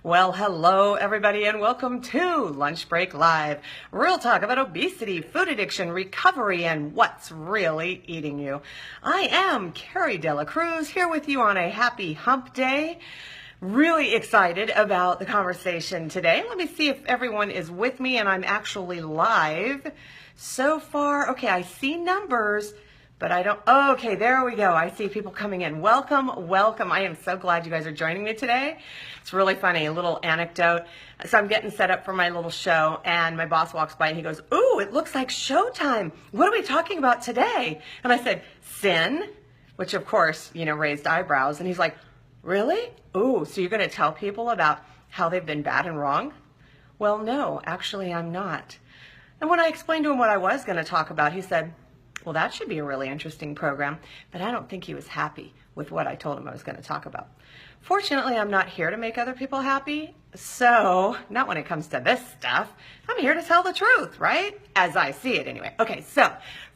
Well, hello everybody and welcome to Lunch Break Live. Real talk about obesity, food addiction, recovery, and what's really eating you. I am Carrie Dela Cruz here with you on a happy hump day. Really excited about the conversation today. Let me see if everyone is with me and I'm actually live. So far, okay, I see numbers. But I don't, okay, there we go. I see people coming in. Welcome, welcome. I am so glad you guys are joining me today. It's really funny, a little anecdote. So I'm getting set up for my little show and my boss walks by and he goes, "Ooh, it looks like showtime. What are we talking about today?" And I said, "Sin," which of course, raised eyebrows. And he's like, "Really? Ooh, so you're going to tell people about how they've been bad and wrong?" Well, no, actually I'm not. And when I explained to him what I was going to talk about, he said, "Well, that should be a really interesting program," but I don't think he was happy with what I told him I was going to talk about. Fortunately, I'm not here to make other people happy, so not when it comes to this stuff. I'm here to tell the truth, right? As I see it anyway. Okay, so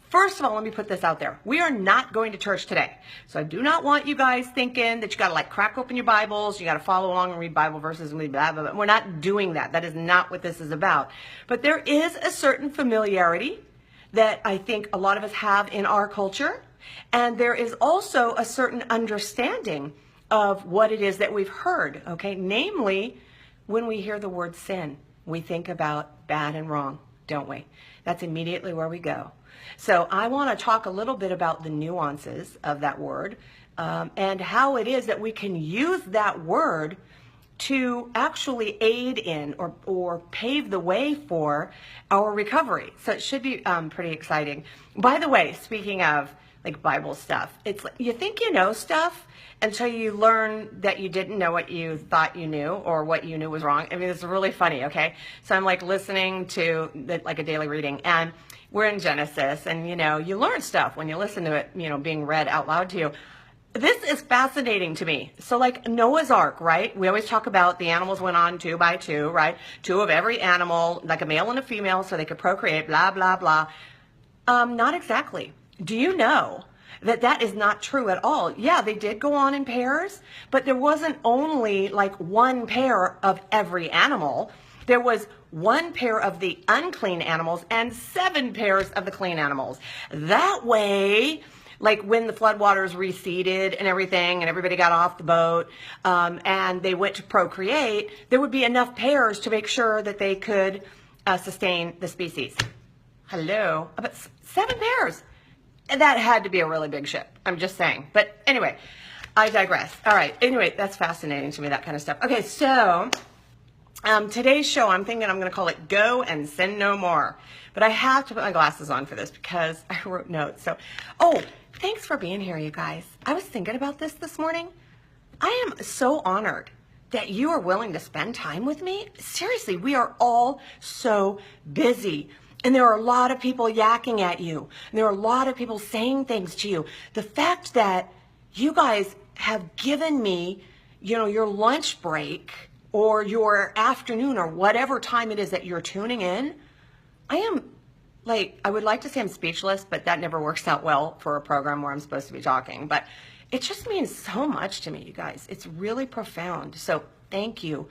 first of all, let me put this out there. We are not going to church today. So I do not want you guys thinking that you got to crack open your Bibles, you got to follow along and read Bible verses and blah, blah, blah. We're not doing that. That is not what this is about. But there is a certain familiarity that I think a lot of us have in our culture. And there is also a certain understanding of what it is that we've heard, okay? Namely, when we hear the word sin, we think about bad and wrong, don't we? That's immediately where we go. So I want to talk a little bit about the nuances of that word and how it is that we can use that word to actually aid in or pave the way for our recovery. So it should be pretty exciting. By the way, speaking of Bible stuff, it's like you think you know stuff until you learn that you didn't know what you thought you knew or what you knew was wrong. I mean, it's really funny, okay? So I'm listening to a daily reading and we're in Genesis and you learn stuff when you listen to it, being read out loud to you. This is fascinating to me. So Noah's Ark, right? We always talk about the animals went on 2 by 2, right? 2 of every animal, like a male and a female, so they could procreate, blah, blah, blah. Not exactly. Do you know that that is not true at all? Yeah, they did go on in pairs, but there wasn't only one pair of every animal. There was 1 pair of the unclean animals and 7 pairs of the clean animals. That way, when the floodwaters receded and everything and everybody got off the boat and they went to procreate, there would be enough pairs to make sure that they could sustain the species. Hello? But 7 pairs. And that had to be a really big ship. I'm just saying. But anyway, I digress. All right. Anyway, that's fascinating to me, that kind of stuff. Okay, so today's show, I'm thinking I'm going to call it Go and Sin No More. But I have to put my glasses on for this because I wrote notes. So, thanks for being here, you guys. I was thinking about this morning. I am so honored that you are willing to spend time with me. Seriously, we are all so busy. And there are a lot of people yakking at you. And there are a lot of people saying things to you. The fact that you guys have given me, your lunch break or your afternoon or whatever time it is that you're tuning in, I am I would like to say I'm speechless, but that never works out well for a program where I'm supposed to be talking. But it just means so much to me, you guys. It's really profound. So thank you,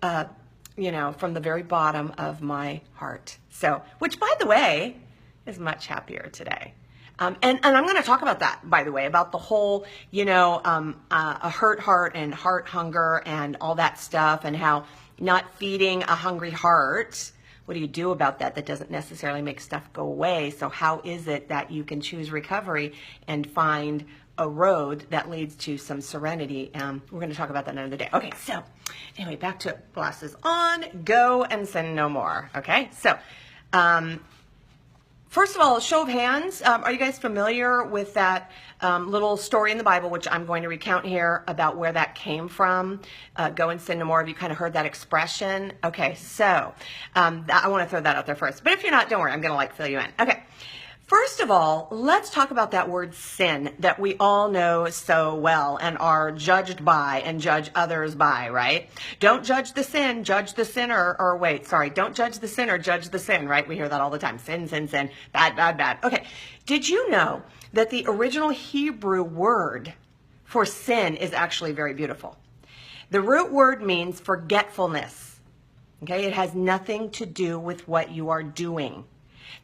from the very bottom of my heart. So, which by the way, is much happier today. And I'm going to talk about that, by the way, about the whole, a hurt heart and heart hunger and all that stuff and how not feeding a hungry heart, what do you do about that? That doesn't necessarily make stuff go away. So how is it that you can choose recovery and find a road that leads to some serenity? We're going to talk about that another day. Okay, so anyway, back to glasses on, go and sin no more. Okay, so first of all, show of hands. Are you guys familiar with that little story in the Bible, which I'm going to recount here, about where that came from? Go and sin no more. Have you kind of heard that expression? Okay, so I want to throw that out there first. But if you're not, don't worry. I'm going to fill you in. Okay. First of all, let's talk about that word sin that we all know so well and are judged by and judge others by, right? Don't judge the sin, judge the sinner. Or wait, sorry, don't judge the sinner, judge the sin, right? We hear that all the time. Sin, sin, sin, bad, bad, bad. Okay, did you know that the original Hebrew word for sin is actually very beautiful? The root word means forgetfulness. Okay, it has nothing to do with what you are doing.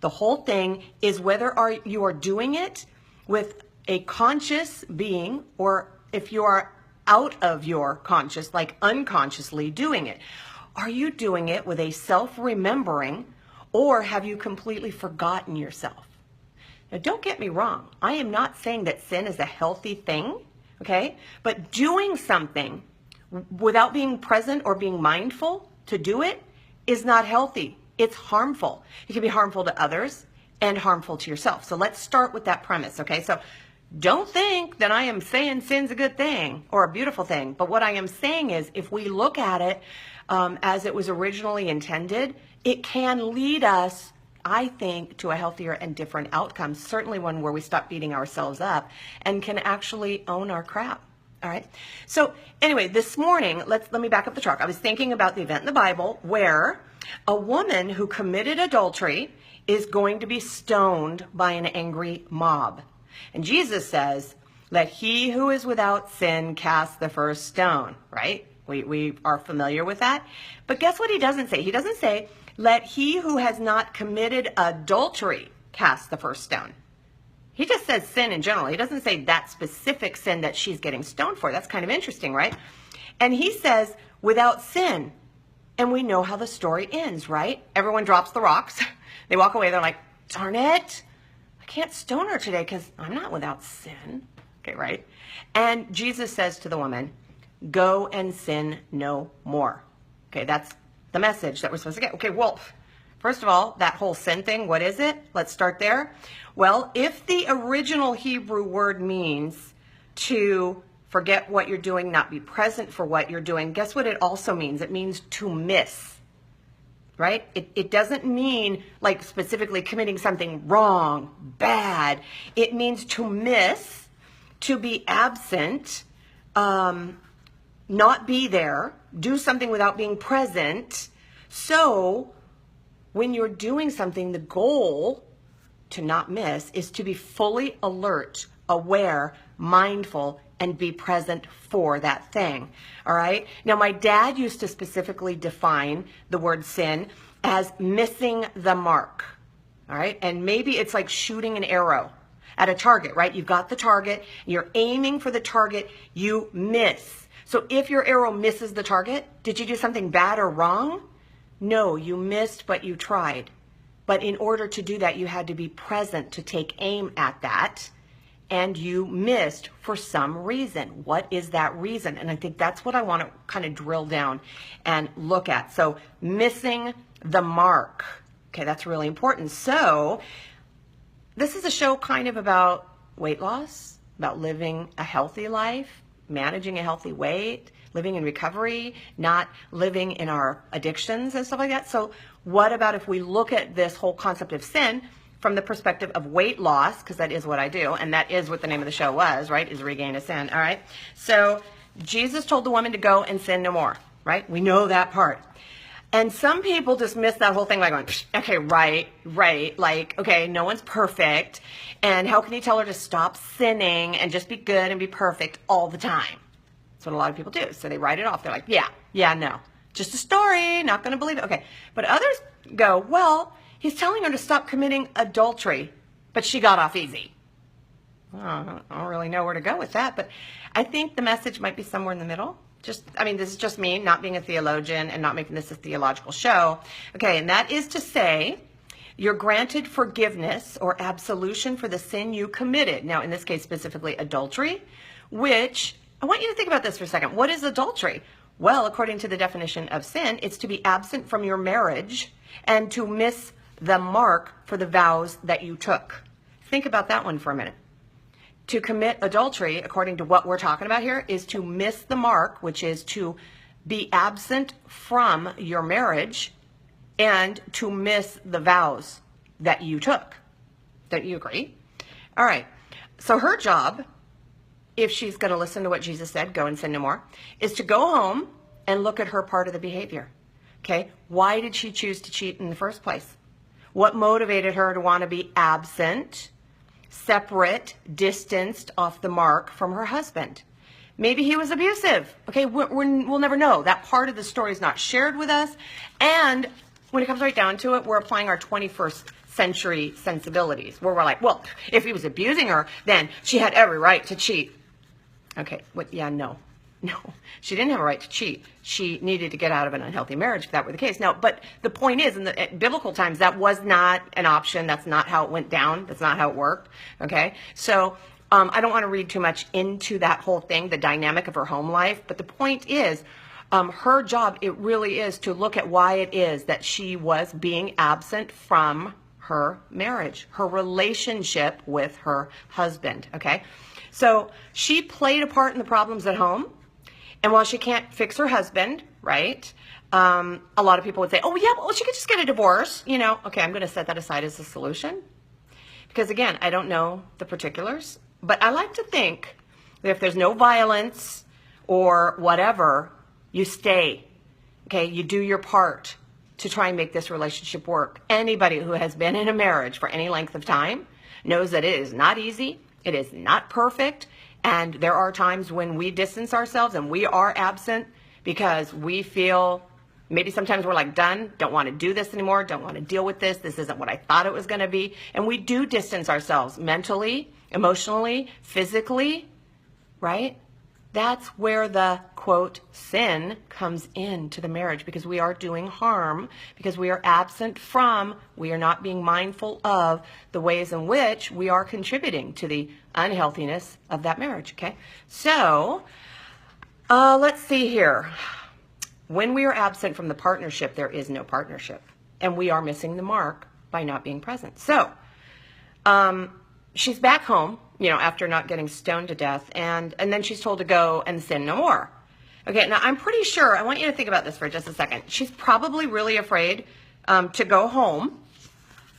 The whole thing is whether you are doing it with a conscious being, or if you are out of your conscious, like unconsciously doing it. Are you doing it with a self-remembering, or have you completely forgotten yourself? Now, don't get me wrong. I am not saying that sin is a healthy thing, okay? But doing something without being present or being mindful to do it is not healthy. It's harmful. It can be harmful to others and harmful to yourself. So let's start with that premise, okay? So don't think that I am saying sin's a good thing or a beautiful thing. But what I am saying is, if we look at it as it was originally intended, it can lead us, I think, to a healthier and different outcome. Certainly one where we stop beating ourselves up and can actually own our crap. All right. So anyway, this morning, let me back up the truck. I was thinking about the event in the Bible where a woman who committed adultery is going to be stoned by an angry mob. And Jesus says, let he who is without sin cast the first stone, right? We are familiar with that. But guess what he doesn't say? He doesn't say, let he who has not committed adultery cast the first stone. He just says sin in general. He doesn't say that specific sin that she's getting stoned for. That's kind of interesting, right? And he says, without sin. And we know how the story ends, right? Everyone drops the rocks. They walk away. They're like, darn it. I can't stone her today because I'm not without sin. Okay, right? And Jesus says to the woman, go and sin no more. Okay, that's the message that we're supposed to get. Okay, well, first of all, that whole sin thing, what is it? Let's start there. Well, if the original Hebrew word means to forget what you're doing, not be present for what you're doing, guess what it also means? It means to miss, right? It doesn't mean like specifically committing something wrong, bad. It means to miss, to be absent, not be there, do something without being present. So when you're doing something, the goal to not miss is to be fully alert, aware, mindful, and be present for that thing. All right. Now, my dad used to specifically define the word sin as missing the mark. All right. And maybe it's like shooting an arrow at a target, right? You've got the target, you're aiming for the target, you miss. So if your arrow misses the target, did you do something bad or wrong? No, you missed, but you tried. But in order to do that, you had to be present to take aim at that. And you missed for some reason. What is that reason? And I think that's what I want to kind of drill down and look at. So missing the mark. Okay, that's really important. So this is a show kind of about weight loss, about living a healthy life, managing a healthy weight, living in recovery, not living in our addictions and stuff like that. So what about if we look at this whole concept of sin from the perspective of weight loss, because that is what I do, and that is what the name of the show was, right, is Regain a Sin, all right? So Jesus told the woman to go and sin no more, right? We know that part. And some people just miss that whole thing by going, okay, right, like, okay, no one's perfect, and how can you tell her to stop sinning and just be good and be perfect all the time? That's what a lot of people do. So they write it off. They're like, yeah, no. Just a story, not going to believe it. Okay. But others go, well, he's telling her to stop committing adultery, but she got off easy. Well, I don't really know where to go with that, but I think the message might be somewhere in the middle. This is just me not being a theologian and not making this a theological show. Okay, and that is to say, you're granted forgiveness or absolution for the sin you committed. Now, in this case, specifically adultery, which I want you to think about this for a second. What is adultery? Well, according to the definition of sin, it's to be absent from your marriage and to miss the mark for the vows that you took. Think about that one for a minute. To commit adultery, according to what we're talking about here, is to miss the mark, which is to be absent from your marriage and to miss the vows that you took. Don't you agree? All right. So her job, if she's going to listen to what Jesus said, go and sin no more, is to go home and look at her part of the behavior. Okay? Why did she choose to cheat in the first place? What motivated her to want to be absent, separate, distanced off the mark from her husband? Maybe he was abusive. Okay, we'll never know. That part of the story is not shared with us. And when it comes right down to it, we're applying our 21st century sensibilities, where we're like, well, if he was abusing her, then she had every right to cheat. Okay, no, she didn't have a right to cheat. She needed to get out of an unhealthy marriage if that were the case. Now, but the point is, in the biblical times, that was not an option. That's not how it went down. That's not how it worked. Okay, so I don't want to read too much into that whole thing, the dynamic of her home life. But the point is, her job, it really is to look at why it is that she was being absent from her marriage, her relationship with her husband. Okay, so she played a part in the problems at home. And while she can't fix her husband, right, a lot of people would say, oh, yeah, well, she could just get a divorce. Okay, I'm going to set that aside as a solution. Because, again, I don't know the particulars. But I like to think that if there's no violence or whatever, you stay. Okay, you do your part to try and make this relationship work. Anybody who has been in a marriage for any length of time knows that it is not easy. It is not perfect. And there are times when we distance ourselves and we are absent because we feel, maybe sometimes we're like done, don't want to do this anymore, don't want to deal with this, this isn't what I thought it was going to be. And we do distance ourselves mentally, emotionally, physically, right? That's where the, quote, sin comes into the marriage, because we are doing harm, because we are absent from, we are not being mindful of the ways in which we are contributing to the unhealthiness of that marriage, okay? So, let's see here. When we are absent from the partnership, there is no partnership, and we are missing the mark by not being present. So, she's back home, after not getting stoned to death, and then she's told to go and sin no more. Okay, now I'm pretty sure, I want you to think about this for just a second. She's probably really afraid to go home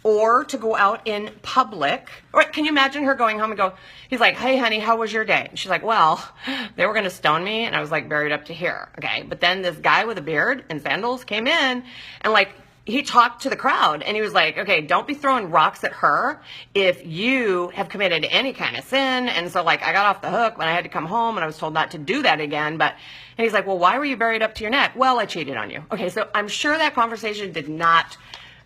or to go out in public. Or can you imagine her going home and he's like, hey, honey, how was your day? And she's like, well, they were going to stone me, and I was like buried up to here. Okay, but then this guy with a beard and sandals came in, and he talked to the crowd, and he was like, okay, don't be throwing rocks at her if you have committed any kind of sin. And so I got off the hook when I had to come home, and I was told not to do that again. And he's like, well, why were you buried up to your neck? Well, I cheated on you. Okay, so I'm sure that conversation did not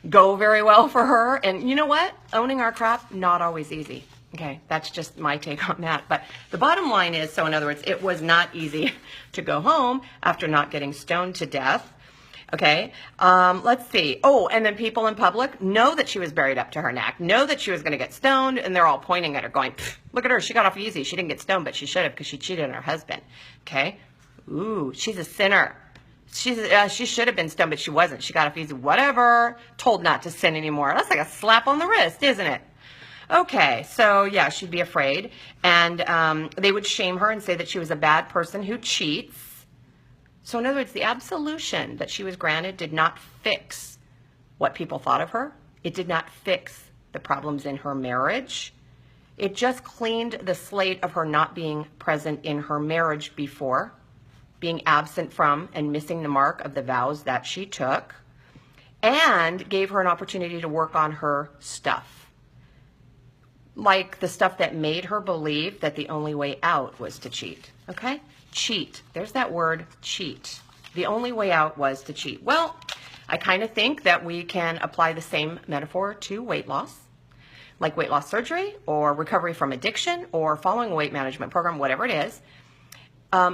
go very well for her. And you know what? Owning our crap, not always easy. Okay, that's just my take on that. But the bottom line is, so in other words, it was not easy to go home after not getting stoned to death. Okay, let's see. Oh, and then people in public know that she was buried up to her neck, know that she was going to get stoned, and they're all pointing at her going, look at her, she got off easy. She didn't get stoned, but she should have, because she cheated on her husband. Okay, ooh, she's a sinner. She should have been stoned, but she wasn't. She got off easy. Whatever, told not to sin anymore. That's like a slap on the wrist, isn't it? Okay, so yeah, she'd be afraid, and they would shame her and say that she was a bad person who cheats. So in other words, the absolution that she was granted did not fix what people thought of her. It did not fix the problems in her marriage. It just cleaned the slate of her not being present in her marriage before, being absent from and missing the mark of the vows that she took, and gave her an opportunity to work on her stuff. Like the stuff that made her believe that the only way out was to cheat, okay? Cheat. There's that word, cheat. The only way out was to cheat. Well, I kind of think that we can apply the same metaphor to weight loss, like weight loss surgery or recovery from addiction or following a weight management program, whatever it is,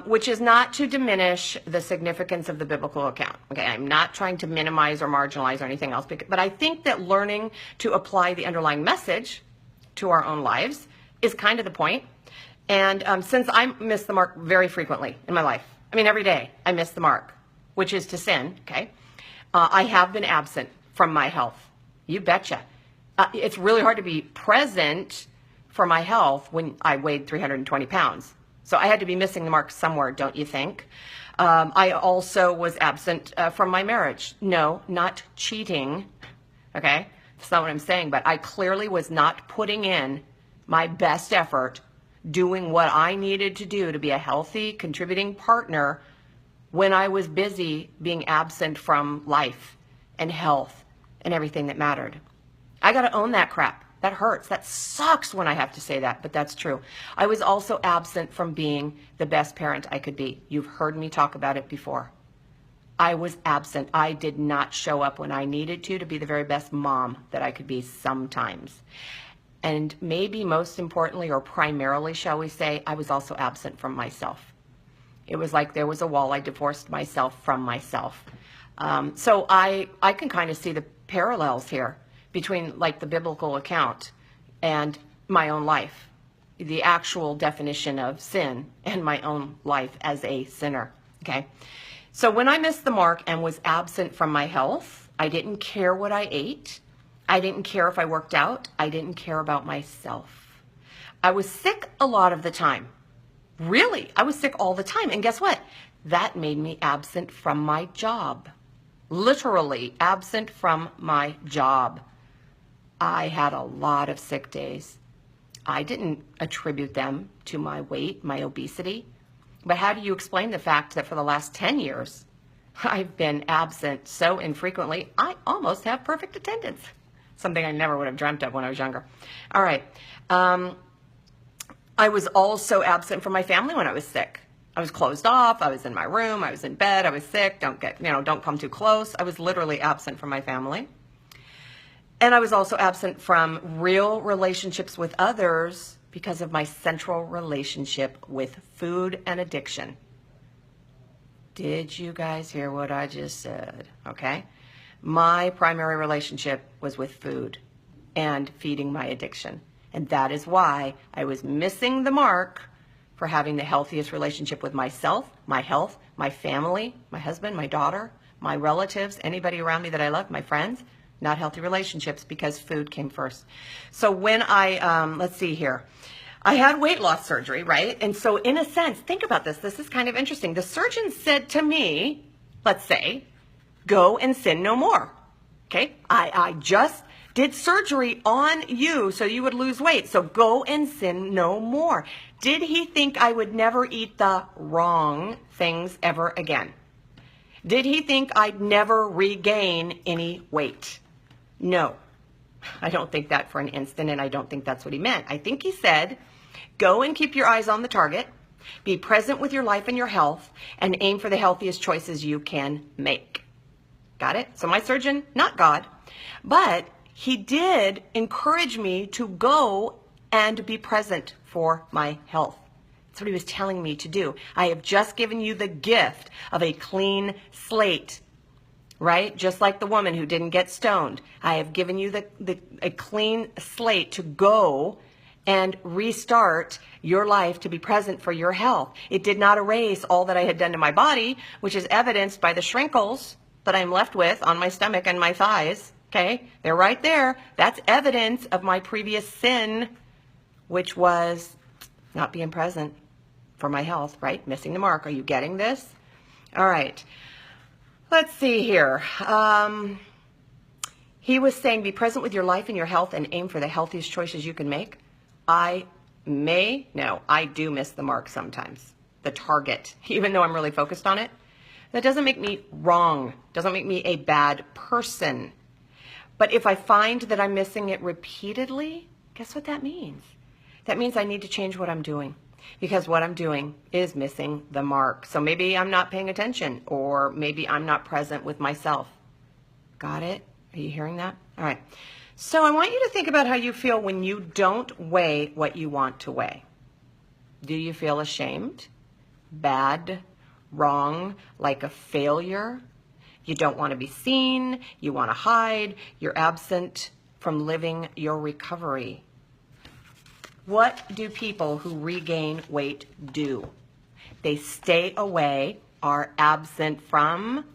which is not to diminish the significance of the biblical account. Okay, I'm not trying to minimize or marginalize or anything else, but I think that learning to apply the underlying message to our own lives is kind of the point. And since I miss the mark very frequently in my life, I mean, every day I miss the mark, which is to sin, okay? I have been absent from my health. You betcha. It's really hard to be present for my health when I weighed 320 pounds. So I had to be missing the mark somewhere, don't you think? I also was absent from my marriage. No, not cheating, okay? That's not what I'm saying, but I clearly was not putting in my best effort doing what I needed to do to be a healthy, contributing partner when I was busy being absent from life and health and everything that mattered. I got to own that crap. That hurts. That sucks when I have to say that, but that's true. I was also absent from being the best parent I could be. You've heard me talk about it before. I was absent. I did not show up when I needed to be the very best mom that I could be sometimes. And maybe most importantly, or primarily, shall we say, I was also absent from myself. It was like there was a wall. I divorced myself from myself. So I can kind of see the parallels here between like the biblical account and my own life, the actual definition of sin and my own life as a sinner. Okay. So when I missed the mark and was absent from my health, I didn't care what I ate. I didn't care if I worked out. I didn't care about myself. I was sick a lot of the time. Really, I was sick all the time. And guess what? That made me absent from my job. Literally absent from my job. I had a lot of sick days. I didn't attribute them to my weight, my obesity. But how do you explain the fact that for the last 10 years, I've been absent so infrequently, I almost have perfect attendance? Something I never would have dreamt of when I was younger. All right. I was also absent from my family when I was sick. I was closed off. I was in my room. I was in bed. I was sick. Don't come too close. I was literally absent from my family. And I was also absent from real relationships with others because of my central relationship with food and addiction. Did you guys hear what I just said? Okay. My primary relationship was with food and feeding my addiction. And that is why I was missing the mark for having the healthiest relationship with myself, my health, my family, my husband, my daughter, my relatives, anybody around me that I love, my friends. Not healthy relationships because food came first. So when let's see here. I had weight loss surgery, right? And so in a sense, think about this. This is kind of interesting. The surgeon said to me, let's say, go and sin no more. Okay? I just did surgery on you so you would lose weight. So go and sin no more. Did he think I would never eat the wrong things ever again? Did he think I'd never regain any weight? No, I don't think that for an instant, and I don't think that's what he meant. I think he said, go and keep your eyes on the target, be present with your life and your health, and aim for the healthiest choices you can make. Got it? So my surgeon, not God, but he did encourage me to go and be present for my health. That's what he was telling me to do. I have just given you the gift of a clean slate. Right? Just like the woman who didn't get stoned. I have given you a clean slate to go and restart your life to be present for your health. It did not erase all that I had done to my body, which is evidenced by the shrinkles that I'm left with on my stomach and my thighs. Okay? They're right there. That's evidence of my previous sin, which was not being present for my health, right? Missing the mark. Are you getting this? All right. Let's see here. He was saying, be present with your life and your health and aim for the healthiest choices you can make. I do miss the mark sometimes, the target, even though I'm really focused on it. That doesn't make me wrong, doesn't make me a bad person. But if I find that I'm missing it repeatedly, guess what that means? That means I need to change what I'm doing. Because what I'm doing is missing the mark. So maybe I'm not paying attention, or maybe I'm not present with myself. Got it? Are you hearing that? All right. So I want you to think about how you feel when you don't weigh what you want to weigh. Do you feel ashamed, bad, wrong, like a failure? You don't want to be seen. You want to hide. You're absent from living your recovery. What do people who regain weight do? They stay away, are absent from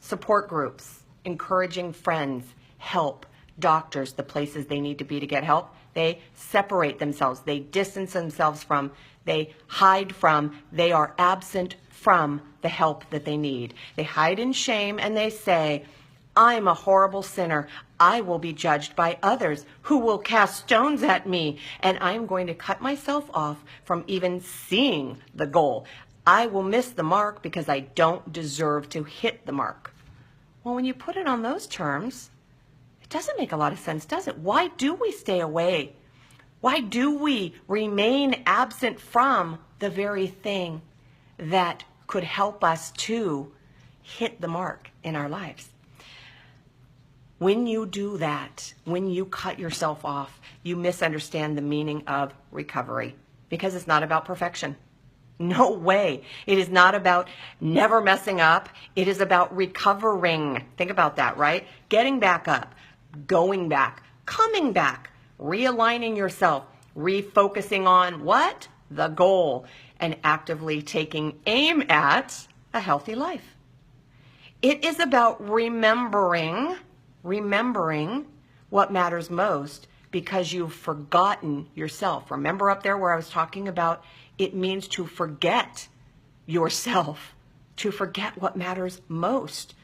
support groups, encouraging friends, help, doctors, the places they need to be to get help. They separate themselves. They distance themselves from, they hide from, they are absent from the help that they need. They hide in shame and they say, I'm a horrible sinner. I will be judged by others who will cast stones at me, and I'm going to cut myself off from even seeing the goal. I will miss the mark because I don't deserve to hit the mark. Well, when you put it on those terms, it Doesn't make a lot of sense, does it? Why do we stay away? Why do we remain absent from the very thing that could help us to hit the mark in our lives? When you do that, when you cut yourself off, you misunderstand the meaning of recovery, because it's not about perfection. No way. It is not about never messing up. It is about recovering. Think about that, right? Getting back up, going back, coming back, realigning yourself, refocusing on what? The goal, and actively taking aim at a healthy life. It is about remembering what matters most, because you've forgotten yourself. Remember up there where I was talking about it means to forget yourself, to forget what matters most.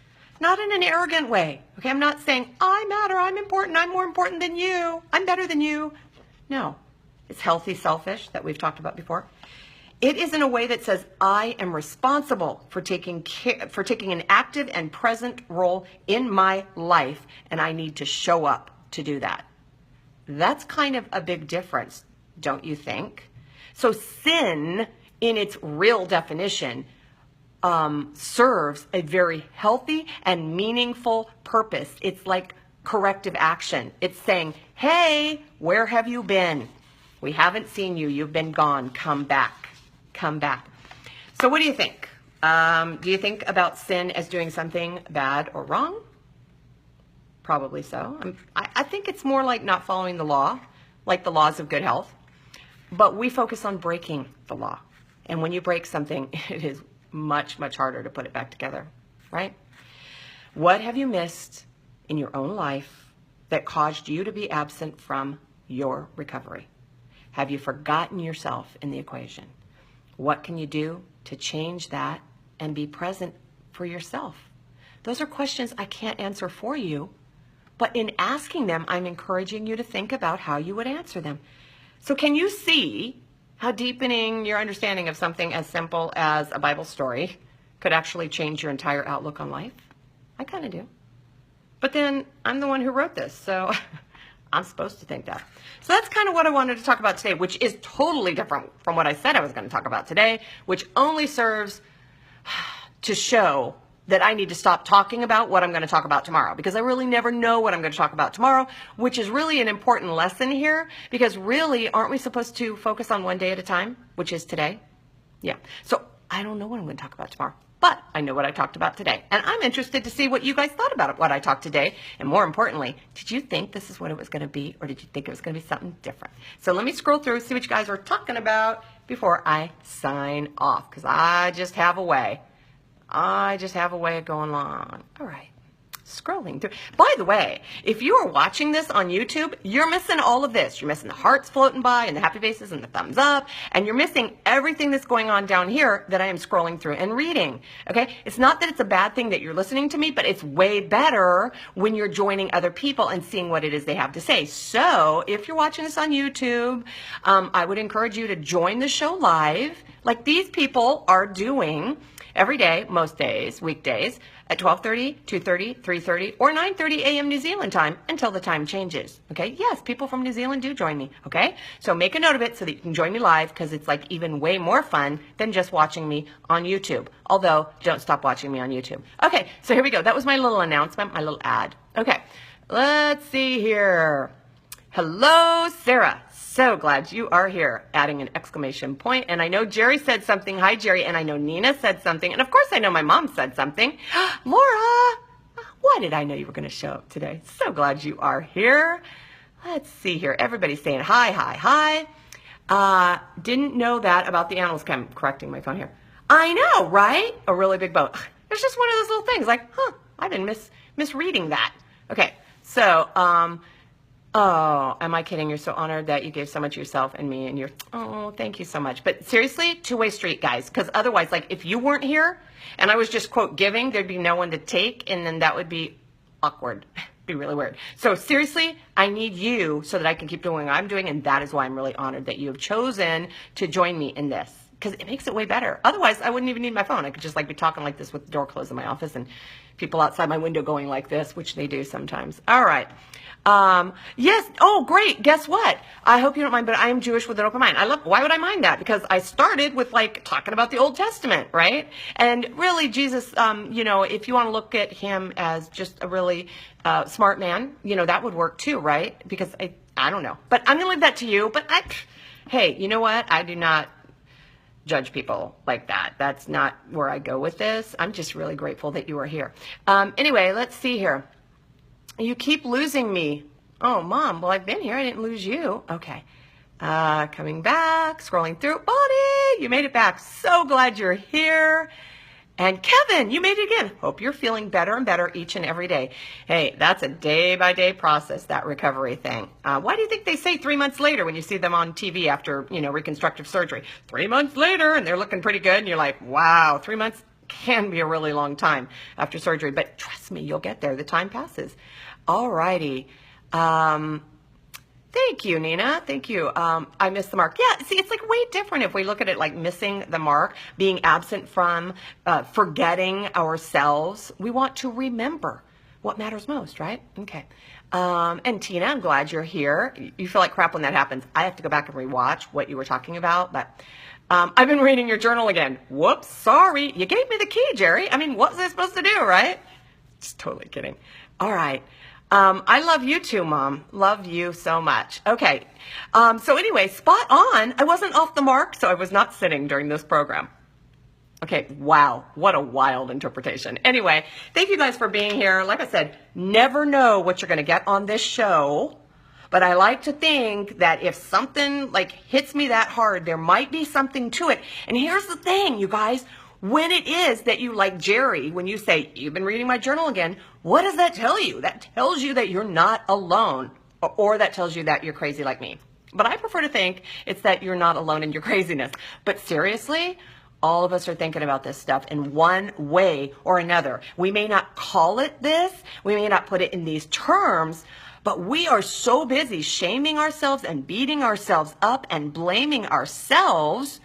Not in an arrogant way. Okay, I'm not saying I matter, I'm important, I'm more important than you, I'm better than you. No, it's healthy selfish that we've talked about before. It is in a way that says I am responsible for taking an active and present role in my life, and I need to show up to do that. That's kind of a big difference, don't you think? So sin, in its real definition, serves a very healthy and meaningful purpose. It's like corrective action. It's saying, hey, where have you been? We haven't seen you. You've been gone. Come back. Come back. So what do you think? Do you think about sin as doing something bad or wrong? Probably so. I think it's more like not following the law, like the laws of good health. But we focus on breaking the law. And when you break something, it is much, much harder to put it back together, right? What have you missed in your own life that caused you to be absent from your recovery? Have you forgotten yourself in the equation? What can you do to change that and be present for yourself? Those are questions I can't answer for you, but in asking them, I'm encouraging you to think about how you would answer them. So can you see how deepening your understanding of something as simple as a Bible story could actually change your entire outlook on life? I kind of do. But then I'm the one who wrote this, so I'm supposed to think that. So that's kind of what I wanted to talk about today, which is totally different from what I said I was going to talk about today, which only serves to show that I need to stop talking about what I'm going to talk about tomorrow, because I really never know what I'm going to talk about tomorrow, which is really an important lesson here, because really, aren't we supposed to focus on one day at a time, which is today? Yeah. So I don't know what I'm going to talk about tomorrow, but I know what I talked about today. And I'm interested to see what you guys thought about what I talked today. And more importantly, did you think this is what it was going to be, or did you think it was going to be something different? So let me scroll through, see what you guys are talking about before I sign off, because I just have a way. of going along. All right. Scrolling through. By the way, if you are watching this on YouTube, you're missing all of this. You're missing the hearts floating by and the happy faces and the thumbs up, and you're missing everything that's going on down here that I am scrolling through and reading. Okay? It's not that it's a bad thing that you're listening to me, but it's way better when you're joining other people and seeing what it is they have to say. So if you're watching this on YouTube, I would encourage you to join the show live, like these people are doing every day, most days, weekdays, at 12:30, 2:30, 3:30, or 9:30 a.m. New Zealand time until the time changes. Okay? Yes, people from New Zealand do join me. Okay? So make a note of it so that you can join me live, because it's like even way more fun than just watching me on YouTube. Although, don't stop watching me on YouTube. Okay, so here we go. That was my little announcement, my little ad. Okay, let's see here. Hello, Sarah. So glad you are here, adding an exclamation point. And I know Jerry said something. Hi, Jerry. And I know Nina said something. And of course, I know my mom said something. Laura, why did I know you were going to show up today? So glad you are here. Let's see here. Everybody's saying hi, hi, hi. Didn't know that about the animals. I'm correcting my phone here. I know, right? A really big boat. It's just one of those little things like, I've been misreading that. Okay, so, oh, am I kidding? You're so honored that you gave so much of yourself and me, and oh, thank you so much. But seriously, two-way street, guys, because otherwise, like, if you weren't here and I was just, quote, giving, there'd be no one to take, and then that would be awkward. Be really weird. So seriously, I need you so that I can keep doing what I'm doing, and that is why I'm really honored that you have chosen to join me in this. because it makes it way better. Otherwise, I wouldn't even need my phone. I could just like be talking like this with the door closed in my office and people outside my window going like this, which they do sometimes. All right. Yes. Oh, great. Guess what? I hope you don't mind, but I am Jewish with an open mind. Why would I mind that? Because I started with like talking about the Old Testament, right? And really Jesus, if you want to look at him as just a really, smart man, that would work too, right? Because I don't know, but I'm going to leave that to you. But hey, you know what? I do not judge people like that. That's not where I go with this. I'm just really grateful that you are here. Anyway, let's see here. You keep losing me. Oh, Mom, well, I've been here. I didn't lose you. Okay. Coming back, scrolling through. Bonnie, you made it back. So glad you're here. And Kevin, you made it again. Hope you're feeling better and better each and every day. Hey, that's a day-by-day process, that recovery thing. Why do you think they say 3 months later when you see them on TV after, reconstructive surgery? 3 months later, and they're looking pretty good, and you're like, wow, 3 months can be a really long time after surgery. But trust me, you'll get there. The time passes. All righty. Thank you, Nina. Thank you. I missed the mark. Yeah, see, it's like way different if we look at it like missing the mark, being absent from, forgetting ourselves. We want to remember what matters most, right? Okay. And Tina, I'm glad you're here. You feel like crap when that happens. I have to go back and rewatch what you were talking about, but I've been reading your journal again. Whoops, sorry. You gave me the key, Jerry. I mean, what was I supposed to do, right? Just totally kidding. All right. I love you too, Mom. Love you so much. Okay. So anyway, spot on. I wasn't off the mark, so I was not sitting during this program. Okay. Wow. What a wild interpretation. Anyway, thank you guys for being here. Like I said, never know what you're going to get on this show, but I like to think that if something like hits me that hard, there might be something to it. And here's the thing, you guys. When it is that you, like Jerry, when you say, you've been reading my journal again, what does that tell you? That tells you that you're not alone, or that tells you that you're crazy like me. But I prefer to think it's that you're not alone in your craziness. But seriously, all of us are thinking about this stuff in one way or another. We may not call it this, we may not put it in these terms, but we are so busy shaming ourselves and beating ourselves up and blaming ourselves,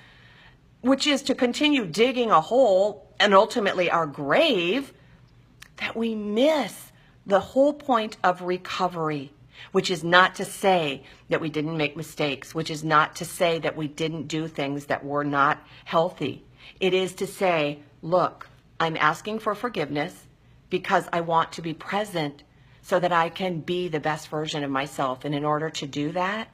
which is to continue digging a hole and ultimately our grave, that we miss the whole point of recovery, which is not to say that we didn't make mistakes, which is not to say that we didn't do things that were not healthy. It is to say, look, I'm asking for forgiveness because I want to be present so that I can be the best version of myself. And in order to do that,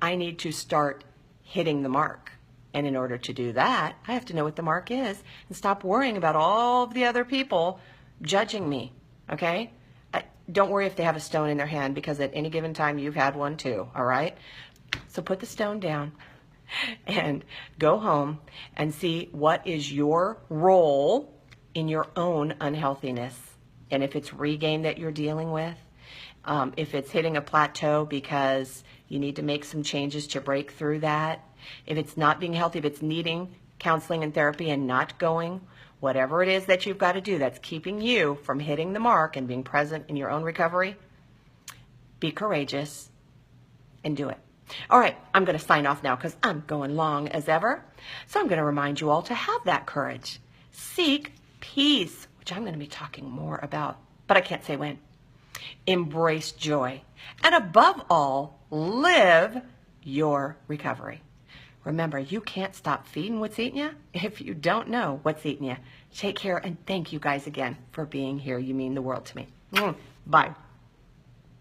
I need to start hitting the mark. And in order to do that, I have to know what the mark is and stop worrying about all of the other people judging me, okay? Don't worry if they have a stone in their hand, because at any given time you've had one too, all right? So put the stone down and go home and see what is your role in your own unhealthiness. And if it's regain that you're dealing with, if it's hitting a plateau because you need to make some changes to break through that, if it's not being healthy, if it's needing counseling and therapy and not going, whatever it is that you've got to do that's keeping you from hitting the mark and being present in your own recovery, be courageous and do it. All right, I'm going to sign off now because I'm going long as ever. So I'm going to remind you all to have that courage. Seek peace, which I'm going to be talking more about, but I can't say when. Embrace joy. And above all, live your recovery. Remember, you can't stop feeding what's eating you if you don't know what's eating you. Take care, and thank you guys again for being here. You mean the world to me. Bye.